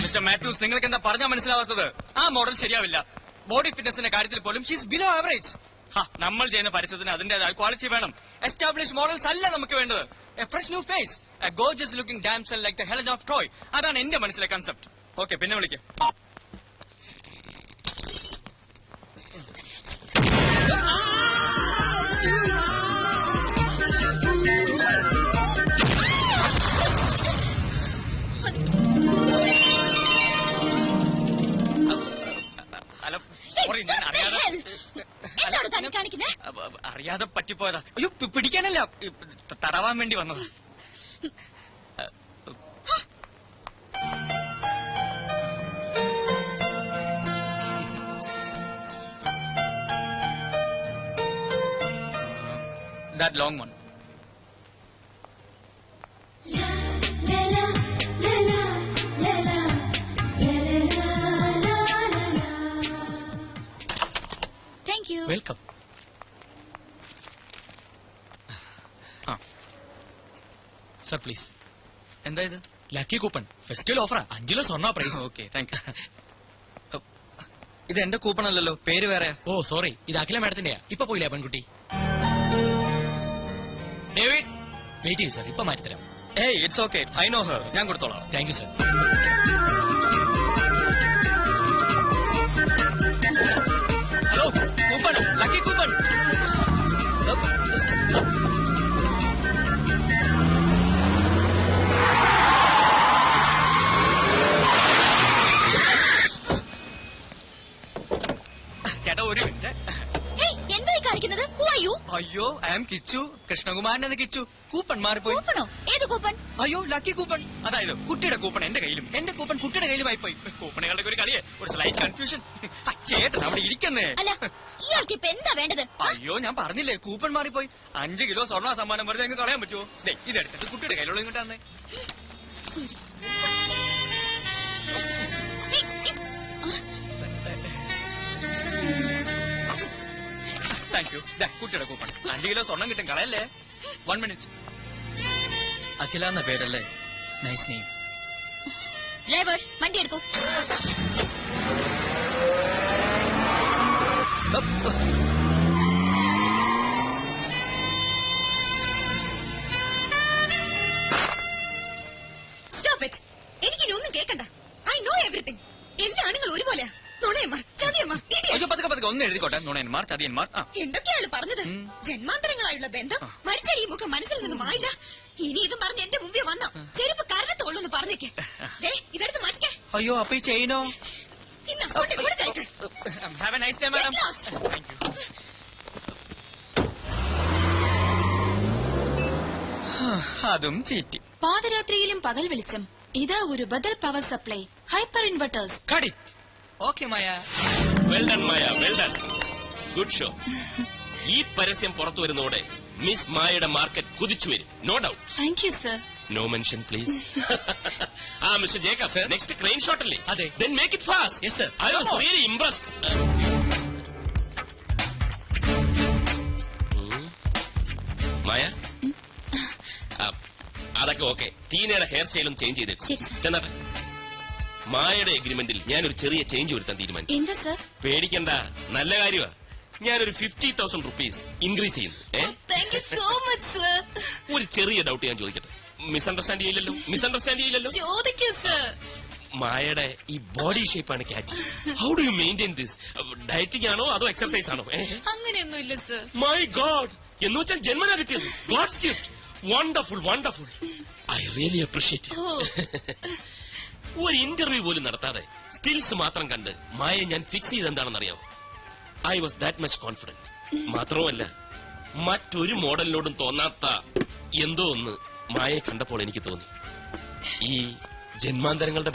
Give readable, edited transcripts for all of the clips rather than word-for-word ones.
Mister Mathews, നിങ്ങൾക്ക് എന്താ പറഞ്ഞാൽ മനസ്സിലാവാത്തത്? ആ മോഡൽ ശരിയാവില്ല. ബോഡി ഫിറ്റ്നസിന്റെ കാര്യത്തിൽ പോലും ഷീസ് ബിലോ ആവറേജ്. നമ്മൾ ചെയ്യുന്ന പരസ്യത്തിന് അതിന്റേതായ ക്വാളിറ്റി വേണം. എസ്റ്റാബ്ലിഷ് മോഡൽസ് അല്ല നമുക്ക് വേണ്ടത്. A fresh new face, a gorgeous looking damsel like the Helen of Troy. അതാണ് എന്റെ മനസ്സിലെ കൺസെപ്റ്റ്. ഓക്കെ, പിന്നെ വിളിക്കാം. അറിയാതെ പറ്റിപ്പോയതാ. അയ്യോ, പിടിക്കാനല്ല, തടവാൻ വേണ്ടി വന്നതാ. That long one. Thank you. Welcome. Sir, please. എന്താ ഇത്? ലക്കി കൂപ്പൺ, ഫെസ്റ്റിവൽ ഓഫറാ. 5 കിലോ സ്വർണ്ണ പ്രൈസ്. Okay, thank you. ഇത് എന്റെ കൂപ്പൺ അല്ലല്ലോ, പേര് വേറെയാ. ഓ സോറി, ഇത് അഖില മാഡത്തിന്റെയാ. ഇപ്പൊ പോയില്ലേ പെൺകുട്ടി? ഡേവിഡ്, വെയിറ്റ് ചെയ്യൂ സർ, ഇപ്പൊ മാറ്റിത്തരാം. ഏയ്, it's okay, I know her. ഞാൻ കൊടുത്തോളാം. Thank you sir. Hello, coupon, lucky coupon. ചേട്ടാ, ഒരു മിനിറ്റ്. എന്തായി കാണിക്കുന്നത്? അയ്യോ, ഐ ആം കിച്ചു, കൃഷ്ണകുമാരൻ എന്ന കിച്ചു. കൂപ്പൺ മാറിപ്പോയി. ഏത് കൂപ്പൺ? അയ്യോ, ലക്കി കൂപ്പൺ. അതായത് കുട്ടിയുടെ കൂപ്പൺ എന്റെ കയ്യിലും എന്റെ കൂപ്പൺ കുട്ടിയുടെ കയ്യിലുമായി പോയി. കൂപ്പണുകളുടെ ഒരു കളിയെ, ഒരു സ്ലൈറ്റ് കൺഫ്യൂഷൻ. ചേട്ടൻ അവിടെ ഇരിക്കുന്നേ. ഇയാൾക്ക് ഇപ്പൊ എന്താ വേണ്ടത്? അയ്യോ, ഞാൻ പറഞ്ഞില്ലേ, കൂപ്പൺ മാറിപ്പോയി. 5 കിലോ സ്വർണ്ണ സമ്മാനം വെറുതെ അങ്ങ് കളയാൻ പറ്റുമോ? ഇതെടുത്തിട്ട് കുട്ടിയുടെ കയ്യിലുള്ള ഇങ്ങോട്ട് തന്നെ. Thank you. കുട്ടിയുടെ കൂപ്പൺ. 5 കിലോ സ്വർണം കിട്ടും, കളയല്ലേ. 1 മിനിറ്റ്. അഖില എന്ന പേരല്ലേ? Nice name. ഡ്രൈവർ, വണ്ടി എടുക്കൂ. Stop it. എനിക്കിനൊന്നും കേൾക്കണ്ട. I know everything. എല്ലാ ആണുങ്ങളും ഒരുപോലെ. നുണയന്മാർ, ചതിയന്മാർ, പതുക്കെ ഒന്ന് എഴുതിക്കോട്ടെ. നുണയന്മാർ, ചതിയന്മാർ. എന്തൊക്കെയാണ് പറഞ്ഞത്? ജന്മാന്തരങ്ങളായുള്ള ബന്ധം മരിച്ച ഈ മുഖം മനസ്സിൽ നിന്നും ആയില്ല. ഇനി ഇതും പറഞ്ഞ് എന്റെ മുമ്പിൽ വന്നോ ചെരുപ്പ് കരണത്തോളൂന്ന് പറഞ്ഞേക്ക്. ഇതെടുത്ത് മാറ്റിക്കേ. അയ്യോ, അപ്പൊ ഈ ചെയിനോ? Have a nice day, madam. അതും ചീറ്റി. പാതിരാത്രിയിലും പകൽ വെളിച്ചം. ഇതാ ഒരു ബദൽ power supply, hyper inverters. Okay Maya. Well done Maya, well done. Good show. ഈ പരസ്യം പുറത്തു വരുന്നതോടെ മിസ് മായയുടെ മാർക്കറ്റ് കുതിച്ചു വരും. No doubt. Thank you sir. No mention please. Mister Jacob, next crane shot അല്ലേ? അതെ. Then make it fast. Yes sir. I was really impressed. മായ, അതൊക്കെ ഓക്കെ. ടീനയുടെ ഹെയർ സ്റ്റൈലും ചേഞ്ച് ചെയ്തേക്കും. ചെന്നാട്ടെ. മായയുടെ എഗ്രിമെന്റിൽ ഞാനൊരു ചെറിയ ചേഞ്ച് വരുത്താൻ തീരുമാനിച്ചു. എന്താ സർ? പേടിക്കണ്ട, നല്ല കാര്യമാ. ഞാനൊരു 50,000 റുപ്പീസ് ഇൻക്രീസ് ചെയ്യുന്നു. Thank you so much sir. ഒരു ചെറിയ ഡൗട്ട് ഞാൻ ചോദിക്കട്ടെ. മിസ്അണ്ടർസ്റ്റാൻഡ് ചെയ്യില്ലല്ലോ? ചോദിക്കൂ സർ. മായയുടെ ഈ ബോഡി ഷേപ്പാണ് catch. How do you maintain this? Dieting ആണോ അതോ എക്സർസൈസ് ആണോ? അങ്ങനെയൊന്നുമില്ല സർ. മൈ ഗോഡ്, എന്ന് വെച്ചാൽ ജന്മനാ കിട്ടിയത്. God's gift. Wonderful, wonderful. I really appreciate. ഒരു ഇന്റർവ്യൂ പോലും നടത്താതെ സ്റ്റിൽസ് മാത്രം കണ്ട് മായ ഞാൻ ഫിക്സ് ചെയ്തെന്താണെന്ന് അറിയാവോ? I was that much confident. മാത്രമല്ല, മറ്റൊരു മോഡലിനോടും തോന്നാത്ത എന്തോ ഒന്ന് മായയെ കണ്ടപ്പോൾ എനിക്ക് തോന്നി. ഈ ജന്മാന്തരങ്ങളുടെ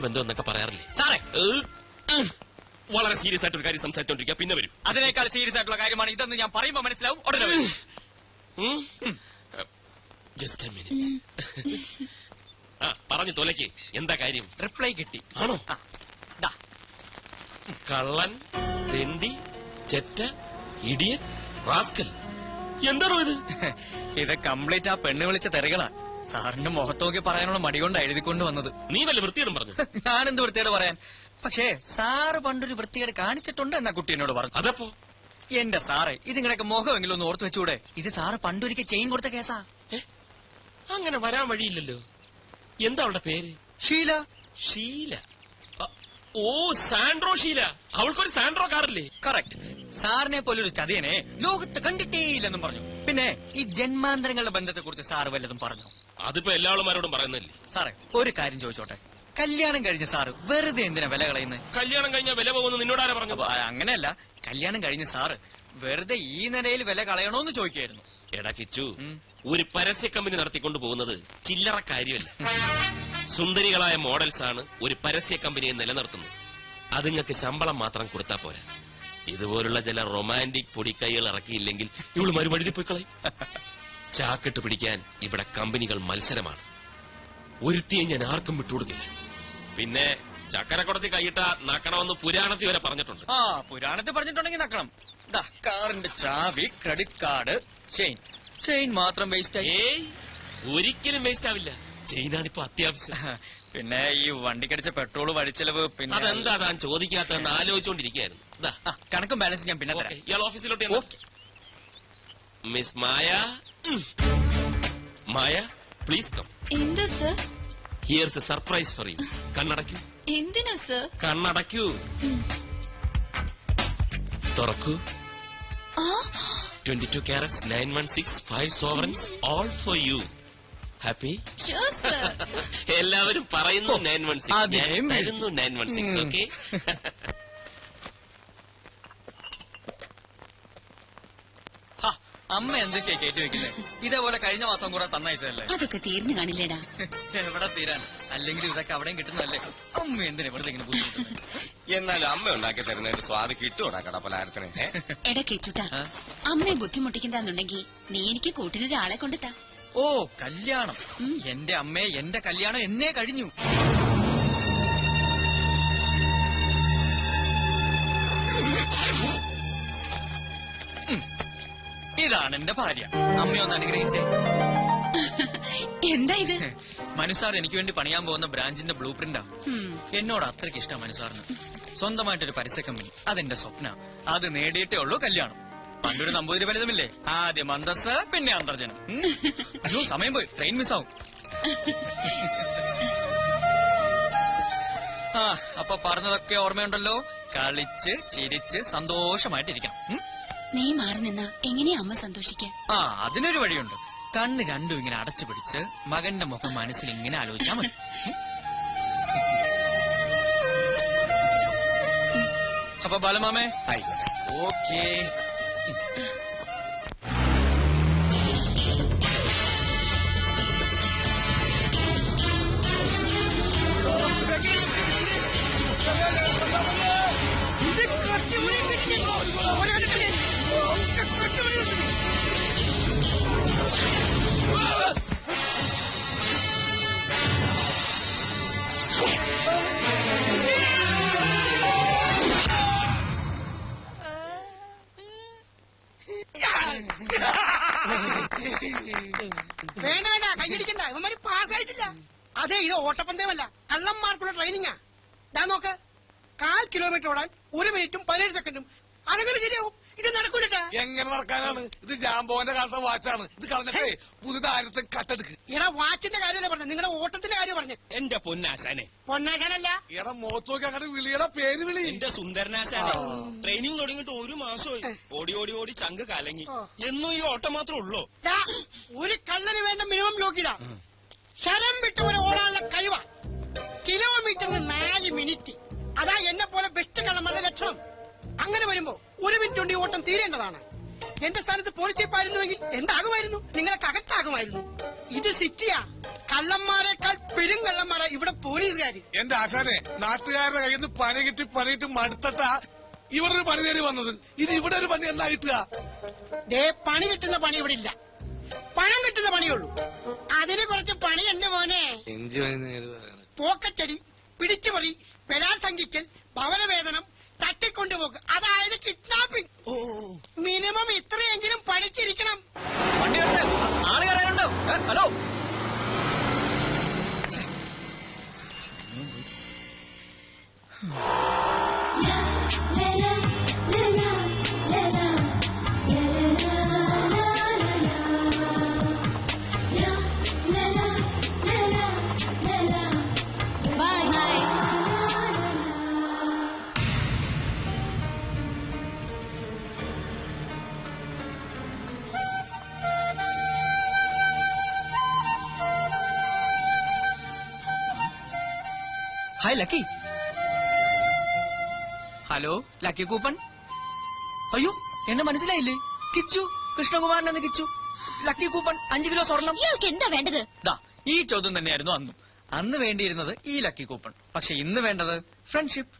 ബന്ധം എന്നൊക്കെ പറയാറില്ലേ സാറേ? വളരെ സീരിയസ് ആയിട്ട് ഒരു കാര്യം സംസാരിച്ചോണ്ടിരിക്കുക, പിന്നെ വരും. അതിനേക്കാൾ സീരിയസ് ആയിട്ടുള്ള കാര്യമാണ് ഇതെന്ന് ഞാൻ പറയുമ്പോൾ മനസ്സിലാവും. ഉടനെ വരും. Just A minute. പറഞ്ഞു തോലയ്ക്ക് എന്താ കാര്യം? റിപ്ലൈ കിട്ടി. ആണോ? കള്ളൻ, തെണ്ടി, ചെറ്റ, ഇഡിയൻ, റാസ്കൽ. എന്താണോ ഇത്? ഇത് കംപ്ലീറ്റ് ആ പെണ്ണ് വിളിച്ച തെറികളാ. സാറിന്റെ മുഖത്തോക്കി പറയാനുള്ള മടി കൊണ്ട് എഴുതിക്കൊണ്ട് വന്നത്. നീ വല്ല വൃത്തിയിടും പറഞ്ഞു. ഞാനെന്ത് വൃത്തിയോട് പറയാൻ? പക്ഷേ സാറ് പണ്ടൊരു വൃത്തികേട് കാണിച്ചിട്ടുണ്ട് എന്നാ കുട്ടി എന്നോട് പറഞ്ഞു. അതപ്പോ എന്റെ സാറേ, ഇതിങ്ങനെയൊക്കെ മുഖമെങ്കിലും ഒന്ന് ഓർത്ത് വെച്ചൂടെ? ഇത് സാറ് പണ്ടൊരിക്കൽ ചെയിൻ കൊടുത്ത കേസാ. അങ്ങനെ വരാൻ വഴിയില്ലല്ലോ. എന്താ അവളുടെ പേര്? ഷീല. ഷീല. ഓ, സാൻഡ്രോ ഷീല. അവൾക്കൊരു സാൻഡ്രോ കാറില്ലേ? കറക്റ്റ്. സാറിനെ പോലൊരു ചതിയനെ ലോകത്ത് കണ്ടിട്ടേയില്ലെന്നും പറഞ്ഞു. പിന്നെ ഈ ജന്മാന്തരങ്ങളുടെ ബന്ധത്തെ കുറിച്ച് സാറ് വല്ലതും പറഞ്ഞു? അതിപ്പോ എല്ലാ ആളുമാരോടും പറയുന്നില്ലേ. സാറേ, ഒരു കാര്യം ചോദിച്ചോട്ടെ. കല്യാണം കഴിഞ്ഞ സാറ് വെറുതെ എന്തിനാ വില കളയുന്നത്? കല്യാണം കഴിഞ്ഞാൽ വില പോകുന്നു നിന്നോടാരാ പറഞ്ഞു? അങ്ങനെയല്ല, കല്യാണം കഴിഞ്ഞ സാറ് വെറുതെ ഈ നിലയിൽ വില കളയണോന്ന് ചോദിക്കായിരുന്നു. എടാ കിച്ചു, ഒരു പരസ്യ കമ്പനി നടത്തിക്കൊണ്ട് പോകുന്നത് ചില്ലറ കാര്യമല്ല. സുന്ദരികളായ മോഡൽസ് ആണ് ഒരു പരസ്യ കമ്പനിയെ നിലനിർത്തുന്നത്. അതുങ്ങൾക്ക് ശമ്പളം മാത്രം കൊടുത്താ പോരാ. ഇതുപോലുള്ള ചില റൊമാൻറ്റിക് പൊടിക്കൈകൾ ഇറക്കിയില്ലെങ്കിൽ ഇവള് മറുപടി പോയി കളയും. ചാക്കിട്ട് പിടിക്കാൻ ഇവിടെ കമ്പനികൾ മത്സരമാണ്. ഒരുത്തിയെ ഞാൻ ആർക്കും വിട്ടുകൊടുക്കില്ല. പിന്നെ ചക്കരക്കുടത്തി കൈയിട്ട നക്കണമെന്ന് പുരാണത്തിൽ വരെ പറഞ്ഞിട്ടുണ്ട്. ആ, പുരാണത്തിൽ പറഞ്ഞിട്ടുണ്ടെങ്കിൽ നക്കണം. കാറിന്റെ ചാവി, ക്രെഡിറ്റ് കാർഡ്, ചെയിൻ മാത്രം വേസ്റ്റ് ആയി. ഏയ്, ഒരിക്കലും വേസ്റ്റ് ആവില്ല. ചെയിനാണിപ്പോ അത്യാവശ്യം. പിന്നെ ഈ വണ്ടിക്കടിച്ച പെട്രോൾ, വഴിച്ചെലവ്, പിന്നെ അതെന്താ താൻ ചോദിക്കാത്തതെന്ന് ആലോചിച്ചോണ്ടിരിക്കായിരുന്നു. കണക്കും ബാലൻസ് ഞാൻ പിന്നെ തരാം. ഇയാൾ ഓഫീസിലോട്ട് miss Maya. Maya, please come. എന്താ sir? Here's a surprise for you. കണ്ണടയ്ക്കൂ. എന്തിനാ സർ? കണ്ണടയ്ക്കൂ. തുറക്കൂ. 22 carats, 916, 5 sovereigns, all for you. Happy? Sure, sir. എല്ലാവരും പറയുന്നു 916. ഞാൻ അതേം തരുന്നു 916. ഓക്കെ. അമ്മ എന്തൊക്കെയാ കയറ്റി വെക്കുന്നത്? ഇതേപോലെ കഴിഞ്ഞ മാസം കൂടെ തന്നയച്ചതല്ലേ? അതൊക്കെ തീർന്നു കാണില്ലേടാ. എവിടെ തീരാൻ? അല്ലെങ്കിൽ ഇതൊക്കെ അവിടെയും കിട്ടുന്നതല്ലേ? അമ്മ എന്തിനാ വെറുതെ ഇങ്ങനെ ബുദ്ധിമുട്ടുന്നത്? എന്നാലും അമ്മ ഉണ്ടാക്കി തരുന്നതിന്റെ സ്വാദ് കിട്ടൂടാ കടപ്പലാരത്തിന്. എടാ കേച്ചുട്ടാ, അമ്മയെ ബുദ്ധിമുട്ടിക്കണ്ടെന്നുണ്ടെങ്കിൽ നീ എനിക്ക് കൂട്ടിനൊരാളെ കൊണ്ടെത്താ. ഓ, കല്യാണം. എന്റെ അമ്മയെ, എന്റെ കല്യാണം എന്നേ കഴിഞ്ഞു. ഇതാണ് എന്റെ ഭാര്യ. അമ്മയൊന്ന് അനുഗ്രഹിച്ചേ. എന്താ ഇത്? മനുസാർ എനിക്ക് വേണ്ടി പണിയാൻ പോകുന്ന ബ്രാഞ്ചിന്റെ ബ്ലൂ പ്രിന്റാ. എന്നോട് അത്രയ്ക്ക് ഇഷ്ടം മനുസാറിന്. സ്വന്തമായിട്ടൊരു പരസ്യ കമ്പനി, അതെന്റെ സ്വപ്ന. അത് നേടിയിട്ടേ ഉള്ളൂ കല്യാണം. പണ്ടൊരു നമ്പൂതിരി ഫലിതമില്ലേ? ആദ്യം അന്തസ്, പിന്നെ അന്തർജനം. അയ്യോ, സമയം പോയി, ട്രെയിൻ മിസ്സാവും. ആ, അപ്പൊ പറഞ്ഞതൊക്കെ ഓർമ്മയുണ്ടല്ലോ. കളിച്ച് ചിരിച്ച് സന്തോഷമായിട്ടിരിക്കണം. നീ മാറി നിന്നാ എങ്ങനെയാ അമ്മ സന്തോഷിക്കാൻ? ആ, അതിനൊരു വഴിയുണ്ട്. കണ്ണ് രണ്ടും ഇങ്ങനെ അടച്ചു പിടിച്ച് മകന്റെ മുഖം മനസ്സിൽ ഇങ്ങനെ ആലോചിച്ചാ മതി. അപ്പൊ ബാലമാമേ, ആയിക്കോട്ടെ. ഓക്കേ. വേണ്ട വേണ്ട, കൈയടിക്കണ്ട. ഇവന്മാര് പാസ്സായിട്ടില്ല. അതെ, ഇത് ഓട്ടപ്പന്തയമല്ല, കള്ളന്മാർക്കുള്ള ട്രെയിനിങ്ങാ. ഞാൻ നോക്ക്, 1/4 കിലോമീറ്റർ ഓടാൻ 1 മിനിറ്റും 17 സെക്കൻഡും. അനങ്ങനെ ശരിയാവും. ഇത് നടക്കൂലട്ടാ. എങ്ങനെ നടക്കാനാണ്? ഇത് ജാമ്പോന്റെ കാലത്തെ വാച്ചാണ്. ഇത് കളഞ്ഞിട്ടേ പുതുതാരത്തെ കട്ടെടുക്ക്. എടാ, വാച്ചിന്റെ കാര്യമല്ലേ പറഞ്ഞത്, നിങ്ങളുടെ ഓട്ടത്തിന്റെ കാര്യം പറഞ്ഞു. എന്റെ പൊന്നാശാനെ, പൊന്നാശാനല്ല, എടാ മോത്തോക്ക് അങ്ങനെ വിളിയുടെ പേര് വിളി. എന്റെ സുന്ദരനാശാനെ, ട്രെയിനിങ് തുടങ്ങിയിട്ട് 1 മാസമായി. ഓടി ഓടി ഓടി ചങ്ക് കലങ്ങി. എന്നും ഈ ഓട്ടം മാത്രമേ ഉള്ളൂ. ദാ, ഒരു കള്ളന് വേണ്ട മിനിമം ലോക്കിതാ. ശരം വിട്ട് പോലെ ഓടാനുള്ള കഴിവാ. കിലോമീറ്ററിന് 4 മിനിറ്റ്. അതാ എന്നെ പോലെ ബെസ്റ്റ് കള്ളന്മാരുടെ ലക്ഷണം. അങ്ങനെ വരുമ്പോ 1 മിനിറ്റ് കൊണ്ട് ഈ ഓട്ടം തീരേണ്ടതാണ്. എന്റെ സ്ഥാനത്ത് പോലീസ് ചീപ്പായിരുന്നുവെങ്കിൽ എന്താകുമായിരുന്നു? നിങ്ങൾക്ക് അകത്താകുമായിരുന്നു. ഇത് സിറ്റിയാ. കള്ളന്മാരെക്കാൾ പെരും കള്ളന്മാരാ ഇവിടെ പോലീസുകാര്. എന്റെ ആശാനെ, നാട്ടുകാരുടെ കയ്യിൽ നിന്ന് പണി കിട്ടി പണിയിട്ട് മടുത്തട്ടാ ഇവിടെ ഒരു പണി തേടി വന്നത്. ഇത് ഇവിടെ ഒരു പണി എന്താ കിട്ടുക? ദേ, പണി കിട്ടുന്ന പണി ഇവിടെ ഇല്ല. പണം കിട്ടുന്ന പണിയുള്ളൂ. അതിന് കുറച്ച് പണി എന്റെ മോനെ. പോക്കറ്റടി, പിടിച്ചുപറി, ബലാത്സംഗിക്കൽ, ഭവനവേതനം, തട്ടിക്കൊണ്ടുപോക്ക്, അതായത് കിഡ്നാപ്പിംഗ്. മിനിമം ഇത്രയെങ്കിലും പഠിച്ചിരിക്കണം. വണ്ടി ആള് കയറാനുണ്ടോ? Hello, hi lucky. Hello lucky coupon. അയ്യോ എന്നെ മനസ്സിലായില്ലേ? കിച്ചു, കൃഷ്ണകുമാരൻ എന്ന് കിച്ചു. ലക്കി കൂപ്പൺ 5 കിലോ സ്വർണം. ഇയാൾക്ക് എന്താ വേണ്ടത്? ദാ ഈ ചോദ്യം തന്നെയായിരുന്നു അന്നും. അന്ന് വേണ്ടിയിരുന്നത് ഈ ലക്കി കൂപ്പൺ. പക്ഷെ ഇന്ന് വേണ്ടത് ഫ്രണ്ട്ഷിപ്പ്.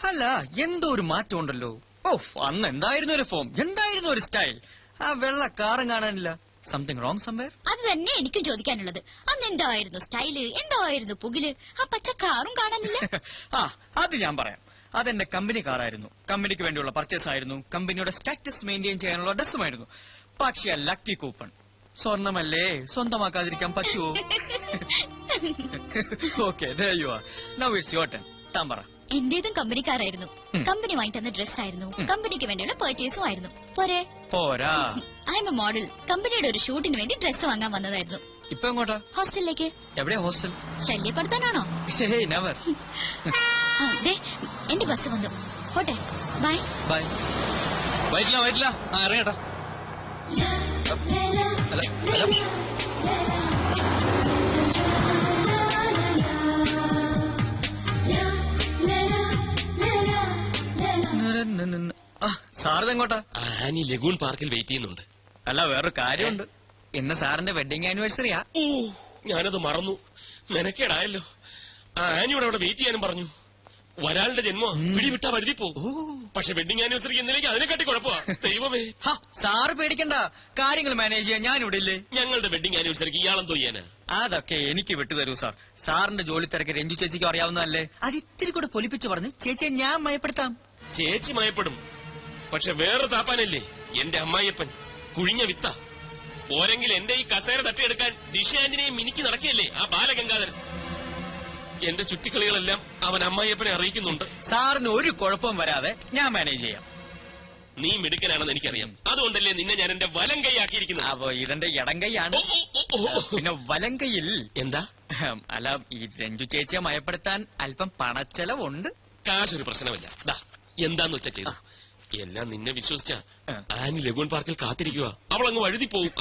അല്ല എന്തോ ഒരു മാറ്റം ഉണ്ടല്ലോ. ഓഫ്, അന്ന് എന്തായിരുന്നു ഒരു ഫോം, എന്തായിരുന്നു ഒരു സ്റ്റൈൽ. ആ വെള്ള കാറും കാണാനില്ല. Something wrong somewhere. അത് തന്നെ എനിക്കും ചോദിക്കാനുള്ളത്. അന്ന് എന്തായിരുന്നു സ്റ്റൈല്, എന്തായിരുന്നു പുകില്, ആ പച്ച കാറും കാണാനില്ല. ആ അത് ഞാൻ പറയാം. അതെന്റെ കമ്പനി കാറായിരുന്നു. കമ്പനിക്ക് വേണ്ടിയുള്ള പർച്ചേസ് ആയിരുന്നു. കമ്പനിയുടെ സ്റ്റാറ്റസ് മെയിൻറ്റെയിൻ ചെയ്യാനുള്ള ഡ്രസ്സുമായിരുന്നു. പക്ഷെ ലക്കി കൂപ്പൺ സ്വർണമല്ലേ, സ്വന്തമാക്കാതിരിക്കാൻ പറ്റുമോ? Okay, now it's your turn. താൻ പറ. എന്റേതും കമ്പനിക്കാരായിരുന്നു. കമ്പനി വാങ്ങി തന്ന ഡ്രസ്സായിരുന്നു. കമ്പനിക്ക് വേണ്ടിയുള്ള പർച്ചേസും ആയിരുന്നു. പോരെ? പോരാ. I M A model. കമ്പനിയുടെ ഒരു ഷൂട്ടിന് വേണ്ടി ഡ്രസ്സ് വാങ്ങാൻ വന്നതായിരുന്നു. ഇപ്പൊ എങ്ങോട്ടാ? ഹോസ്റ്റലിലേക്ക്. എവിടെയാ ഹോസ്റ്റൽ? ശല്യപ്പെടുത്താനാണോ? നെവർ. എന്റെ ബസ് വന്നു. പോട്ടെ, ബൈ. ബൈ. വൈറ്റില്ല ഇറങ്ങട്ടാ. സാറിതെങ്ങോട്ടാ? ആനി ലഗൂൺ പാർക്കിൽ വെയിറ്റ് ചെയ്യുന്നുണ്ട്. അല്ല വേറൊരു കാര്യമുണ്ട്. ഇന്ന് സാറിന്റെ വെഡിങ് ആനിവേഴ്സറിയാ. ഓ, ഞാനത് മറന്നു. മെനക്കേടായല്ലോ. ആനിയോട് അവിടെ വെയിറ്റ് ചെയ്യാനും പറഞ്ഞു. ഒരാളുടെ ജന്മം പിടിവിട്ടാ വഴുതി പോകും. പക്ഷെ വെഡിങ് ആനിവേഴ്സറിക്ക് എന്തിലേക്ക് അതിനെക്കാട്ടി കുഴപ്പമാ. ദൈവമേ. സാറ് പേടിക്കണ്ട, കാര്യങ്ങൾ മാനേജ് ചെയ്യാൻ ഞാൻ ഇവിടെ ഇല്ലേ. ഞങ്ങളുടെ വെഡിങ് ആനിവേഴ്സറിക്ക് ഇയാളെന്തോ ചെയ്യാനാ? അതൊക്കെ എനിക്ക് വിട്ടുതരൂ സാർ. സാറിന്റെ ജോലി തിരക്ക് രഞ്ജു ചേച്ചിക്ക് അറിയാവുന്നതല്ലേ. അത് ഇത്തിരി കൂടെ പൊലിപ്പിച്ച് പറഞ്ഞ് ചേച്ചിയെ ഞാൻ മയപ്പെടുത്താം. ചേച്ചി മയപ്പെടും. പക്ഷെ വേറെ താപ്പാനല്ലേ എന്റെ അമ്മായിയപ്പൻ. കുഴിഞ്ഞ വിത്ത. പോരെങ്കിൽ എന്റെ ഈ കസേര തട്ടിയെടുക്കാൻ ദിശ ആന്റിനെയും മിനിക്ക് നടക്കുകയല്ലേ ആ ബാലഗംഗാധരൻ. എന്റെ ചുറ്റിക്കളികളെല്ലാം അവൻ അമ്മായിയപ്പനെ അറിയിക്കുന്നുണ്ട്. സാറിന് ഒരു കുഴപ്പവും വരാതെ ഞാൻ മാനേജ് ചെയ്യാം. നീ മിടുക്കനാണെന്ന് എനിക്കറിയാം. അതുകൊണ്ടല്ലേ നിന്നെ ഞാൻ എന്റെ വലം കൈയാക്കിയിരിക്കുന്നത്. അപ്പൊ ഇതെന്റെ ഇടം കൈയാണ്. പിന്നെ വലം കൈയിൽ എന്താ? അല്ല, ഈ രഞ്ജു ചേച്ചിയെ മയപ്പെടുത്താൻ അല്പം പണച്ചെലവുണ്ട്. കാശൊരു പ്രശ്നമല്ല. ദാ എന്താന്ന് വെച്ചാ ചെയ്തു. എല്ലാം നിന്നെ വിശ്വസിച്ച ആനി ലഗൂൺ പാർക്കിൽ കാത്തിരിക്കുക. അവൾ അങ്ങ് വഴുതി പോവും.